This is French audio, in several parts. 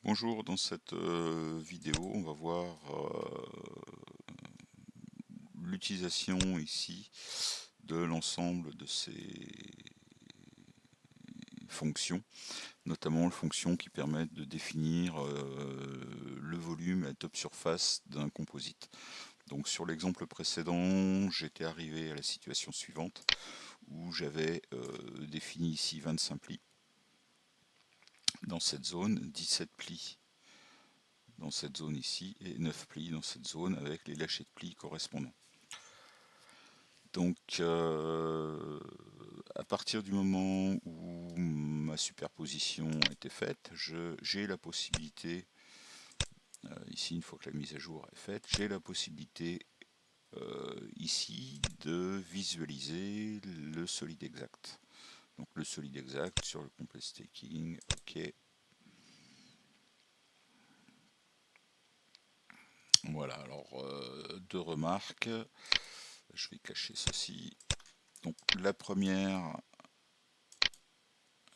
Bonjour, dans cette vidéo, on va voir l'utilisation ici de l'ensemble de ces fonctions, notamment les fonctions qui permettent de définir le volume et la top surface d'un composite. Donc sur l'exemple précédent, j'étais arrivé à la situation suivante où j'avais défini ici 25 plis dans cette zone, 17 plis dans cette zone ici et 9 plis dans cette zone avec les lâchers de plis correspondants. Donc à partir du moment où ma superposition a été faite, j'ai la possibilité, ici une fois que la mise à jour est faite, j'ai la possibilité ici de visualiser le solide exact. Donc le solide exact sur le complete staking, ok. Voilà, alors deux remarques, je vais cacher ceci. Donc la première,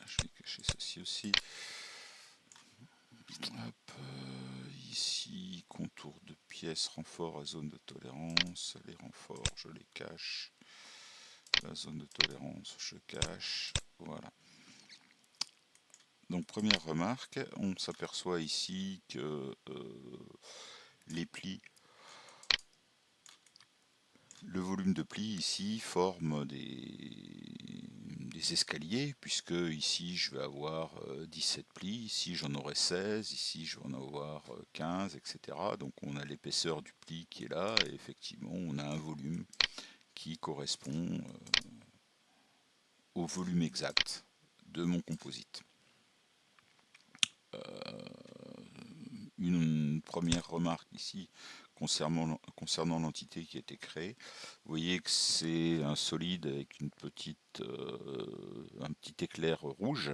je vais cacher ceci aussi. Hop, ici, contour de pièces, renfort à zone de tolérance. Les renforts, je les cache. La zone de tolérance, je cache. Voilà. Donc première remarque, on s'aperçoit ici que les plis, le volume de plis ici forme des escaliers, puisque ici je vais avoir 17 plis, ici j'en aurai 16, ici je vais en avoir 15, etc. Donc on a l'épaisseur du pli qui est là, et effectivement on a un volume qui correspond au volume exact de mon composite. Une première remarque ici concernant l'entité qui a été créée. Vous voyez que c'est un solide avec un petit éclair rouge,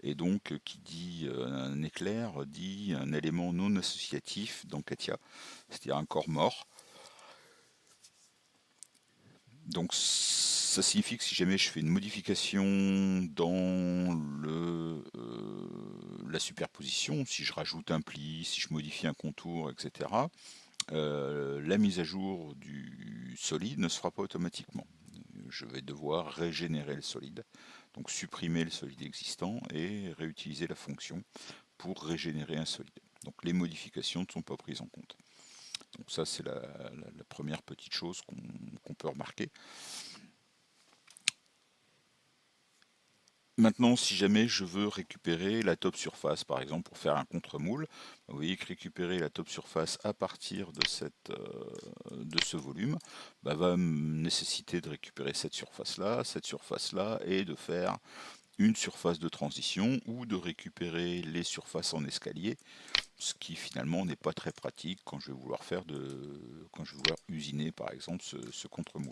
et donc qui dit un éclair dit un élément non associatif dans Katia, c'est-à-dire un corps mort. Donc ça signifie que si jamais je fais une modification dans la superposition, si je rajoute un pli, si je modifie un contour, etc., la mise à jour du solide ne se fera pas automatiquement. Je vais devoir régénérer le solide, donc supprimer le solide existant et réutiliser la fonction pour régénérer un solide. Donc les modifications ne sont pas prises en compte. Donc ça c'est la première petite chose qu'on peut remarquer. Maintenant, si jamais je veux récupérer la top surface, par exemple, pour faire un contre-moule, vous voyez que récupérer la top surface à partir de ce volume va me nécessiter de récupérer cette surface-là, et de faire une surface de transition ou de récupérer les surfaces en escalier, ce qui finalement n'est pas très pratique quand je vais vouloir usiner, par exemple, ce contre-moule.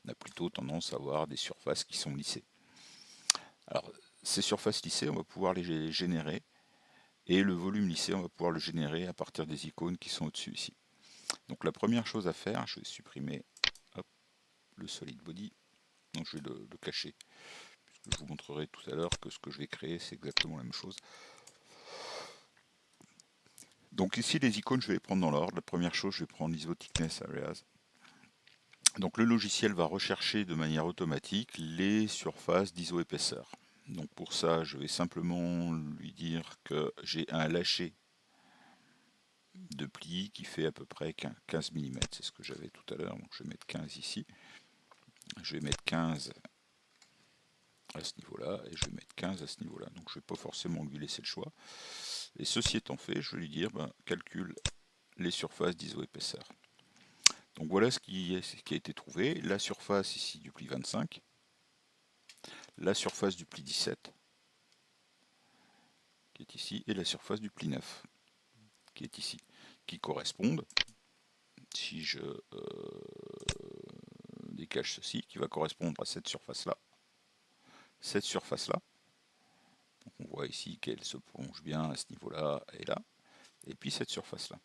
On a plutôt tendance à avoir des surfaces qui sont lissées. Alors, ces surfaces lissées, on va pouvoir les générer, et le volume lissé, on va pouvoir le générer à partir des icônes qui sont au-dessus ici. Donc la première chose à faire, je vais supprimer hop, le solid body, donc je vais le cacher, puisque je vous montrerai tout à l'heure que ce que je vais créer, c'est exactement la même chose. Donc ici, les icônes, je vais les prendre dans l'ordre. La première chose, je vais prendre l'ISO Thickness Areas. Donc le logiciel va rechercher de manière automatique les surfaces d'ISO épaisseur. Donc pour ça, je vais simplement lui dire que j'ai un lâcher de pli qui fait à peu près 15 mm. C'est ce que j'avais tout à l'heure. Donc je vais mettre 15 ici. Je vais mettre 15 à ce niveau-là et je vais mettre 15 à ce niveau-là. Donc je ne vais pas forcément lui laisser le choix. Et ceci étant fait, je vais lui dire calcule les surfaces d'iso épaisseur. Donc voilà ce qui a été trouvé. La surface ici du pli 25, la surface du pli 17 qui est ici, et la surface du pli 9 qui est ici, qui correspondent, si je décache ceci, qui va correspondre à cette surface-là, cette surface-là. Donc on voit ici qu'elle se prolonge bien à ce niveau-là et là, et puis cette surface-là.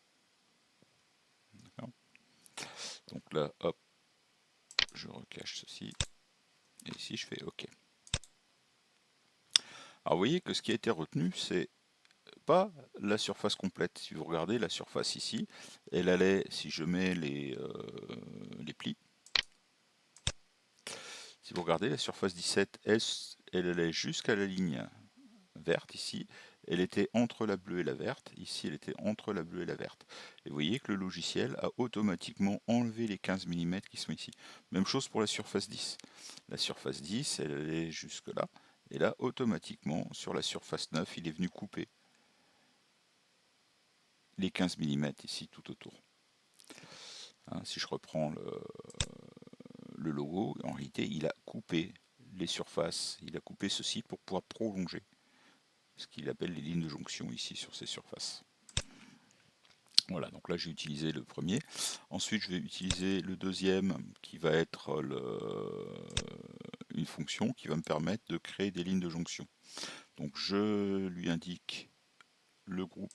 Donc là, hop, je recache ceci, et ici je fais OK. Alors vous voyez que ce qui a été retenu, c'est pas la surface complète. Si vous regardez la surface ici, elle allait, si je mets les plis, si vous regardez la surface 17, elle allait jusqu'à la ligne verte ici, elle était entre la bleue et la verte, ici elle était entre la bleue et la verte. Et vous voyez que le logiciel a automatiquement enlevé les 15 mm qui sont ici. Même chose pour la surface 10. La surface 10, elle allait jusque là, et là automatiquement sur la surface 9, il est venu couper les 15 mm ici tout autour. Hein, si je reprends le logo, en réalité il a coupé les surfaces, il a coupé ceci pour pouvoir prolonger ce qu'il appelle les lignes de jonction ici sur ces surfaces. Voilà, donc là j'ai utilisé le premier. Ensuite je vais utiliser le deuxième qui va être une fonction qui va me permettre de créer des lignes de jonction. Donc je lui indique le groupe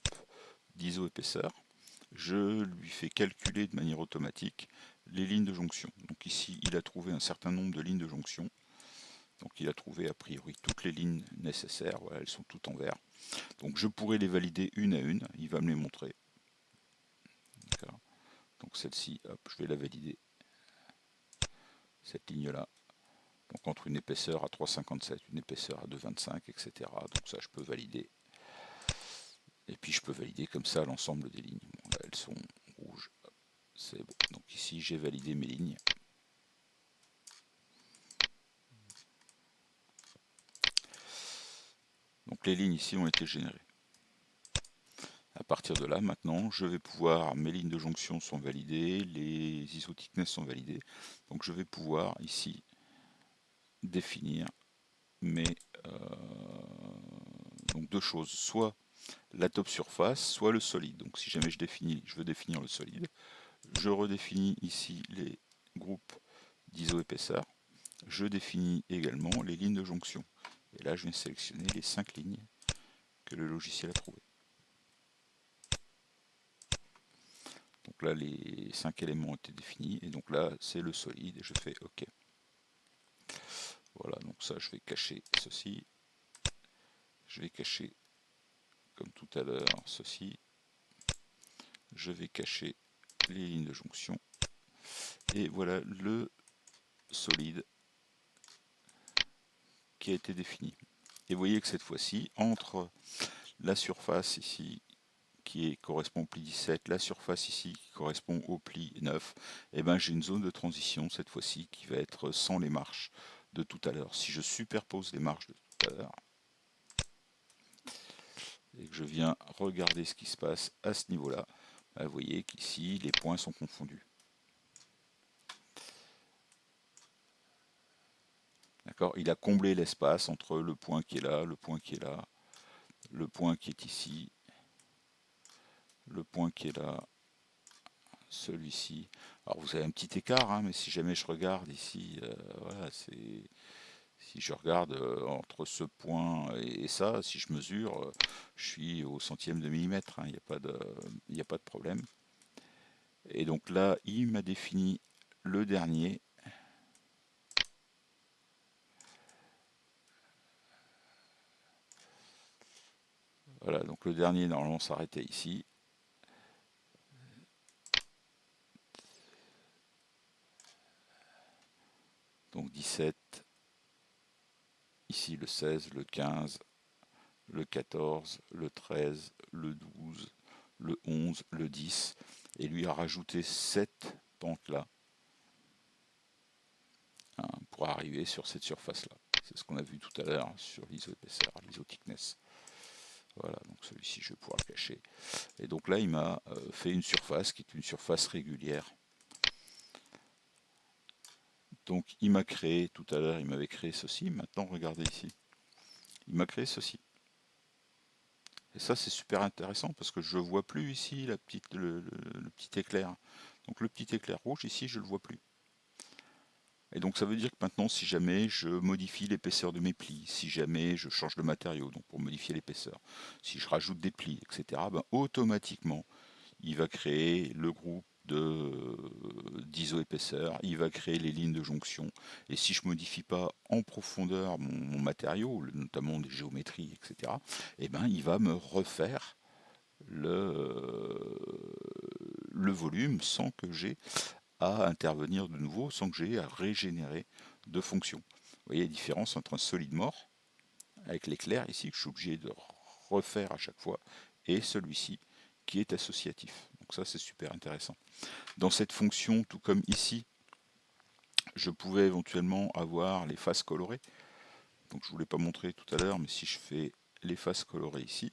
d'iso-épaisseur. Je lui fais calculer de manière automatique les lignes de jonction. Donc ici il a trouvé un certain nombre de lignes de jonction. Donc il a trouvé a priori toutes les lignes nécessaires, voilà, elles sont toutes en vert. Donc je pourrais les valider une à une, il va me les montrer. Donc celle-ci, je vais la valider, cette ligne-là. Donc entre une épaisseur à 3,57, une épaisseur à 2,25, etc. Donc ça, je peux valider. Et puis je peux valider comme ça l'ensemble des lignes. Bon, là, elles sont rouges. C'est bon. Donc ici, j'ai validé mes lignes. Donc les lignes ici ont été générées. À partir de là, maintenant, je vais pouvoir, mes lignes de jonction sont validées, les ISO thickness sont validées. Donc je vais pouvoir ici définir mes donc deux choses, soit la top surface, soit le solide. Donc si jamais je veux définir le solide, je redéfinis ici les groupes d'iso-épaisseur. Je définis également les lignes de jonction. Et là, je viens sélectionner les 5 lignes que le logiciel a trouvées. Donc là, les 5 éléments ont été définis. Et donc là, c'est le solide. Et je fais OK. Voilà, donc ça, je vais cacher ceci. Je vais cacher, comme tout à l'heure, ceci. Je vais cacher les lignes de jonction. Et voilà le solide qui a été défini. Et vous voyez que cette fois-ci, entre la surface ici qui correspond au pli 17, la surface ici qui correspond au pli 9, et ben j'ai une zone de transition cette fois-ci qui va être sans les marches de tout à l'heure. Si je superpose les marches de tout à l'heure et que je viens regarder ce qui se passe à ce niveau-là, ben vous voyez qu'ici les points sont confondus. D'accord, il a comblé l'espace entre le point qui est là, le point qui est là, le point qui est ici, le point qui est là, celui-ci. Alors vous avez un petit écart, hein, mais si jamais je regarde ici, voilà, c'est si je regarde entre ce point et ça, si je mesure, je suis au centième de millimètre, hein, il n'y a pas de problème. Et donc là, il m'a défini le dernier. Voilà, donc le dernier normalement s'arrêtait ici. Donc 17, ici le 16, le 15, le 14, le 13, le 12, le 11, le 10, et lui a rajouté cette pente-là hein, pour arriver sur cette surface-là. C'est ce qu'on a vu tout à l'heure sur l'iso-épaisseur, l'iso-thickness. Voilà, donc celui-ci je vais pouvoir le cacher. Et donc là il m'a fait une surface qui est une surface régulière. Donc il m'a créé, tout à l'heure il m'avait créé ceci, maintenant regardez ici. Il m'a créé ceci. Et ça c'est super intéressant parce que je ne vois plus ici le petit éclair. Donc le petit éclair rouge ici je ne le vois plus. Et donc ça veut dire que maintenant si jamais je modifie l'épaisseur de mes plis, si jamais je change de matériau donc pour modifier l'épaisseur, si je rajoute des plis, etc., ben, automatiquement il va créer le groupe d'ISO épaisseur, il va créer les lignes de jonction, et si je modifie pas en profondeur mon matériau, notamment des géométries, etc., eh ben, il va me refaire le volume sans que j'ai à intervenir de nouveau, sans que j'ai à régénérer de fonctions. Vous voyez la différence entre un solide mort, avec l'éclair ici, que je suis obligé de refaire à chaque fois, et celui-ci qui est associatif. Donc ça, c'est super intéressant. Dans cette fonction, tout comme ici, je pouvais éventuellement avoir les faces colorées. Donc je ne vous l'ai pas montré tout à l'heure, mais si je fais les faces colorées ici,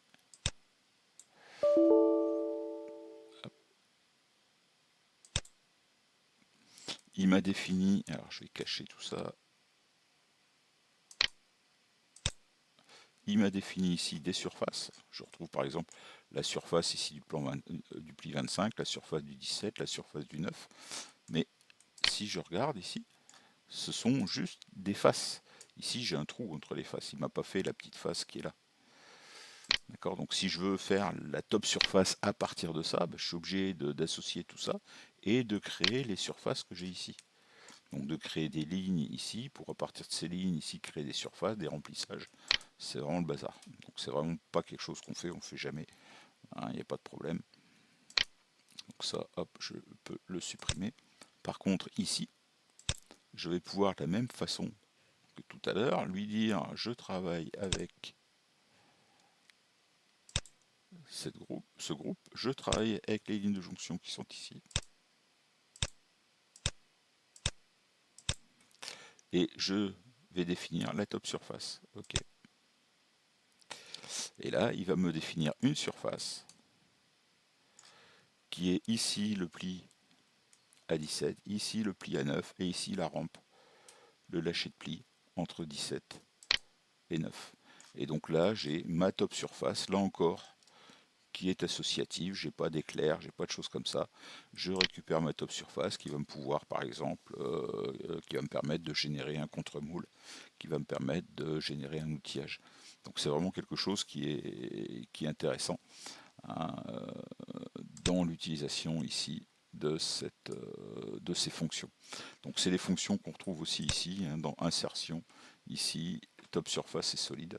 il m'a défini, alors je vais cacher tout ça, il m'a défini ici des surfaces. Je retrouve par exemple la surface ici du pli 25, la surface du 17, la surface du 9. Mais si je regarde ici, ce sont juste des faces. Ici, j'ai un trou entre les faces. Il ne m'a pas fait la petite face qui est là. D'accord. Donc, si je veux faire la top surface à partir de ça, je suis obligé d'associer tout ça et de créer les surfaces que j'ai ici. Donc, de créer des lignes ici pour, à partir de ces lignes ici, créer des surfaces, des remplissages. C'est vraiment le bazar. Donc, c'est vraiment pas quelque chose qu'on fait, on ne fait jamais. Il n'y a pas de problème. Donc, ça, hop, je peux le supprimer. Par contre, ici, je vais pouvoir de la même façon que tout à l'heure, lui dire je travaille avec ce groupe, je travaille avec les lignes de jonction qui sont ici. Et je vais définir la top surface. OK. Et là, il va me définir une surface qui est ici le pli à 17, ici le pli à 9 et ici la rampe, le lâcher de pli entre 17 et 9. Et donc là, j'ai ma top surface, là encore, qui est associative, j'ai pas d'éclair, j'ai pas de choses comme ça. Je récupère ma top surface qui va me pouvoir, par exemple, qui va me permettre de générer un contre-moule, qui va me permettre de générer un outillage. Donc c'est vraiment quelque chose qui est intéressant, hein, dans l'utilisation ici de ces fonctions. Donc c'est les fonctions qu'on retrouve aussi ici, hein, dans insertion, ici, top surface et solide.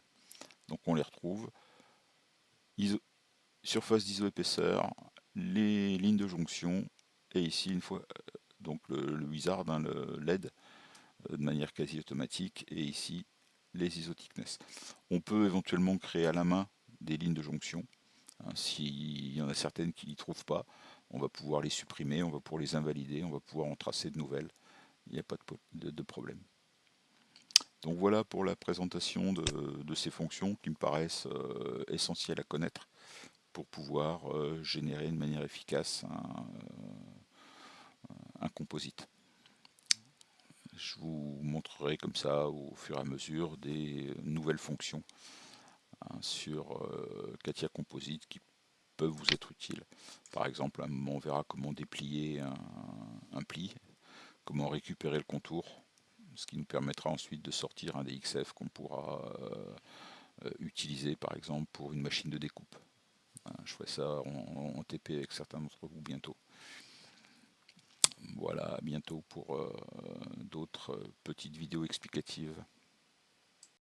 Donc on les retrouve. Surface d'iso épaisseur, les lignes de jonction, et ici une fois donc le wizard, hein, le LED, de manière quasi automatique, et ici les ISO thickness. On peut éventuellement créer à la main des lignes de jonction, hein, s'il y en a certaines qui n'y trouvent pas, on va pouvoir les supprimer, on va pouvoir les invalider, on va pouvoir en tracer de nouvelles, il n'y a pas de problème. Donc voilà pour la présentation de ces fonctions qui me paraissent essentielles à connaître pour pouvoir générer de manière efficace un composite. Je vous montrerai comme ça au fur et à mesure des nouvelles fonctions, hein, sur CATIA Composite qui peuvent vous être utiles. Par exemple, à un moment, on verra comment déplier un pli, comment récupérer le contour, ce qui nous permettra ensuite de sortir un DXF qu'on pourra utiliser par exemple pour une machine de découpe. Je ferai ça en TP avec certains d'entre vous bientôt. Voilà, à bientôt pour d'autres petites vidéos explicatives.